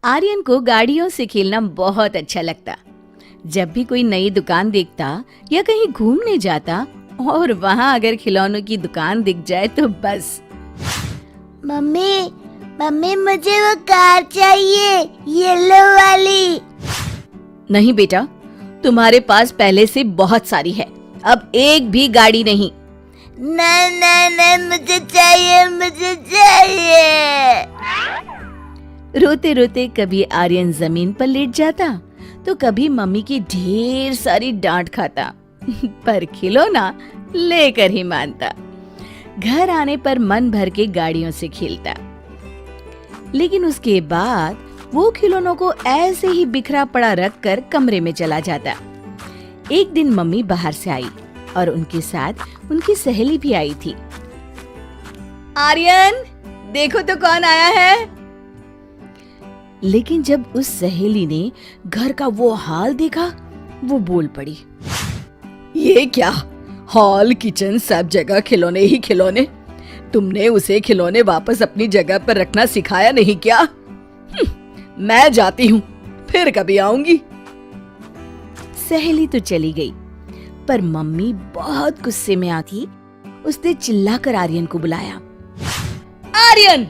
आर्यन को गाड़ियों से खेलना बहुत अच्छा लगता। जब भी कोई नई दुकान देखता या कहीं घूमने जाता और वहाँ अगर खिलौनों की दुकान दिख जाए तो बस। मम्मी मम्मी मुझे वो कार चाहिए, येलो वाली। नहीं बेटा, तुम्हारे पास पहले से बहुत सारी है, अब एक भी गाड़ी नहीं। नहीं नहीं नहीं, मुझे चाहिए, मुझे चाहिए। रोते रोते कभी आर्यन जमीन पर लेट जाता तो कभी मम्मी की ढेर सारी डांट खाता पर खिलौना लेकर ही मानता। घर आने पर मन भर के गाड़ियों से खेलता, लेकिन उसके बाद वो खिलौनों को ऐसे ही बिखरा पड़ा रखकर कमरे में चला जाता। एक दिन मम्मी बाहर से आई और उनके साथ उनकी सहेली भी आई थी। आर्यन, देखो तो कौन आया है। लेकिन जब उस सहेली ने घर का वो हाल देखा, वो बोल पड़ी, ये क्या, हॉल किचन सब जगह खिलौने ही खिलौने। तुमने उसे खिलौने वापस अपनी जगह पर रखना सिखाया नहीं क्या? मैं जाती हूँ, फिर कभी आऊंगी। सहेली तो चली गई, पर मम्मी बहुत गुस्से में आती। उसने चिल्लाकर आर्यन को बुलाया। आर्यन,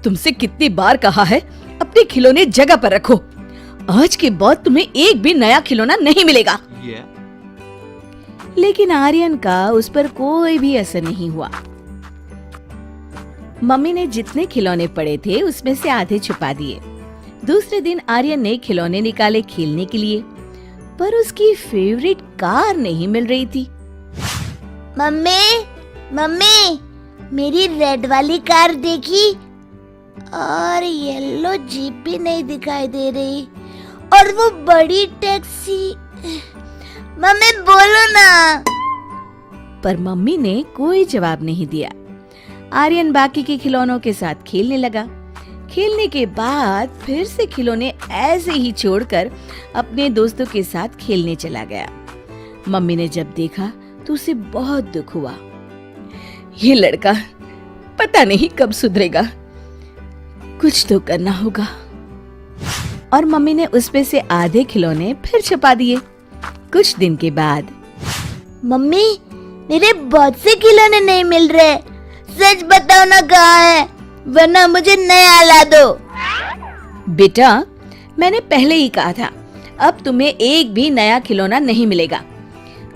तुमसे कितनी बार कहा है अपने खिलौने जगह पर रखो। आज के बाद तुम्हें एक भी नया खिलौना नहीं मिलेगा। लेकिन आर्यन का उस पर कोई भी असर नहीं हुआ। मम्मी ने जितने खिलौने पड़े थे उसमें से आधे छुपा दिए। दूसरे दिन आर्यन ने खिलौने निकाले खेलने के लिए, पर उसकी फेवरेट कार नहीं मिल रही थी। मम्मी मम्मी, मेरी रेड वाली कार देखी और येलो जीप भी नहीं दिखाई दे रही, और वो बड़ी टैक्सी। मम्मी बोलो ना। पर मम्मी ने कोई जवाब नहीं दिया। आर्यन बाकी के खिलौनों के साथ खेलने लगा। खेलने के बाद फिर से खिलौने ऐसे ही छोड़कर अपने दोस्तों के साथ खेलने चला गया। मम्मी ने जब देखा तो उसे बहुत दुख हुआ। ये लड़का पता नहीं कब सुधरेगा, कुछ तो करना होगा। और मम्मी ने उस पे से आधे खिलौने फिर छुपा दिए। कुछ दिन के बाद, मम्मी मेरे बहुत से खिलौने नहीं मिल रहे, सच बताओ ना कहाँ है, वरना मुझे नया ला दो। बेटा, मैंने पहले ही कहा था, अब तुम्हें एक भी नया खिलौना नहीं मिलेगा।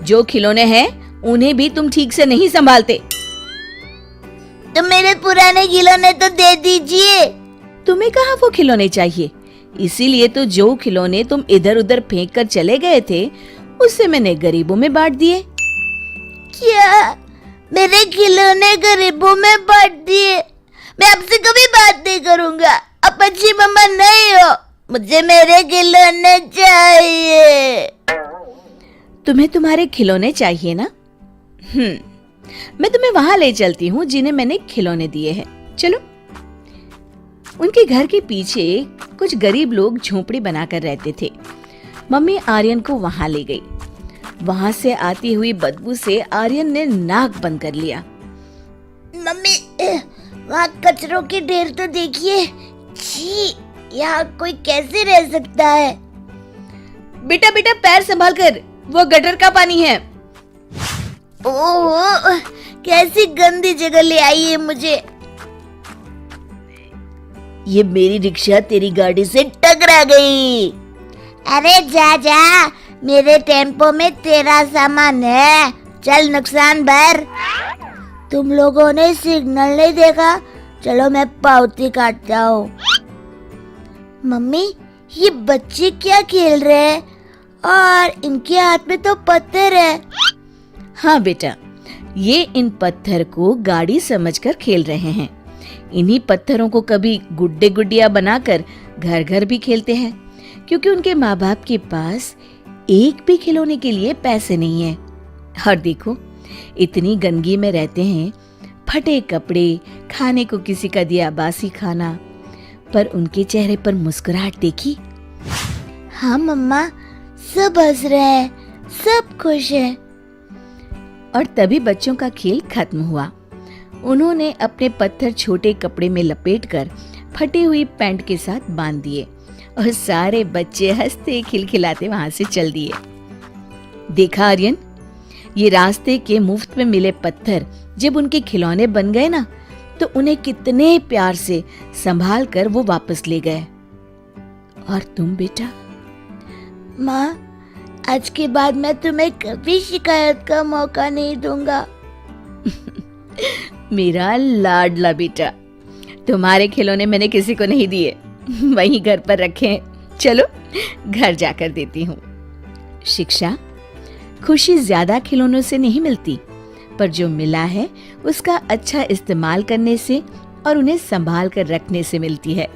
जो खिलौने हैं उन्हें भी तुम ठीक से नहीं संभालते। तो मेरे पुराने खिलौने तो दे दीजिए। तुम्हें कहाँ वो खिलौने चाहिए? इसीलिए तो जो खिलौने तुम इधर उधर फेंक कर चले गए थे उससे मैंने गरीबों में बांट दिए। क्या मेरे खिलौने गरीबों में बांट दिए? मैं आपसे कभी बात नहीं करूँगा, आप अच्छी मम्मा नहीं हो, मुझे मेरे खिलौने चाहिए। तुम्हें तुम्हारे खिलौने चाहिए ना? मैं तुम्हें वहां ले चलती हूँ जिन्हें मैंने खिलौने दिए हैं, चलो। उनके घर के पीछे कुछ गरीब लोग झोपड़ी बनाकर रहते थे। मम्मी आर्यन को वहां ले गई। वहां से आती हुई बदबू से आर्यन ने नाक बंद कर लिया। मम्मी, वहाँ कचरों के ढेर तो देखिए। छी, यहाँ कोई कैसे रह सकता है? बेटा बेटा, पैर संभाल कर, वो गटर का पानी है। ओह, कैसी गंदी जगह ले आई है मुझे। ये मेरी रिक्शा तेरी गाड़ी से टकरा गई। अरे जा जा, मेरे टेम्पो में तेरा सामान है, चल नुकसान भर। तुम लोगों ने सिग्नल नहीं देखा, चलो मैं पावती काटता हूँ। मम्मी, ये बच्चे क्या खेल रहे हैं और इनके हाथ में तो पत्थर है। हाँ बेटा, ये इन पत्थर को गाड़ी समझकर खेल रहे हैं। इन्हीं पत्थरों को कभी गुड्डे गुड्डिया बनाकर घर घर भी खेलते हैं, क्योंकि उनके माँ बाप के पास एक भी खिलौने के लिए पैसे नहीं है। और देखो, इतनी गंदगी में रहते हैं, फटे कपड़े, खाने को किसी का दिया बासी खाना, पर उनके चेहरे पर मुस्कुराहट देखी। हाँ मम्मा, सब हंस रहे हैं, सब खुश हैं। और तभी बच्चों का खेल खत्म हुआ। उन्होंने अपने पत्थर छोटे कपड़े में लपेटकर फटी हुई पैंट के साथ बांध दिए और सारे बच्चे हंसते खिलखिलाते वहां से चल दिए। देखा आर्यन, ये रास्ते के मुफ्त में मिले पत्थर जब उनके खिलौने बन गए ना, तो उन्हें कितने प्यार से संभाल कर वो वापस ले गए। और तुम बेटा? माँ, आज के बाद मैं तुम्हें कभी शिकायत का मौका नहीं दूंगा। मेरा लाडला बेटा, तुम्हारे खिलौने मैंने किसी को नहीं दिए, वहीं घर पर रखे हैं। चलो घर जाकर देती हूँ। शिक्षा, खुशी ज्यादा खिलौनों से नहीं मिलती, पर जो मिला है उसका अच्छा इस्तेमाल करने से और उन्हें संभाल कर रखने से मिलती है।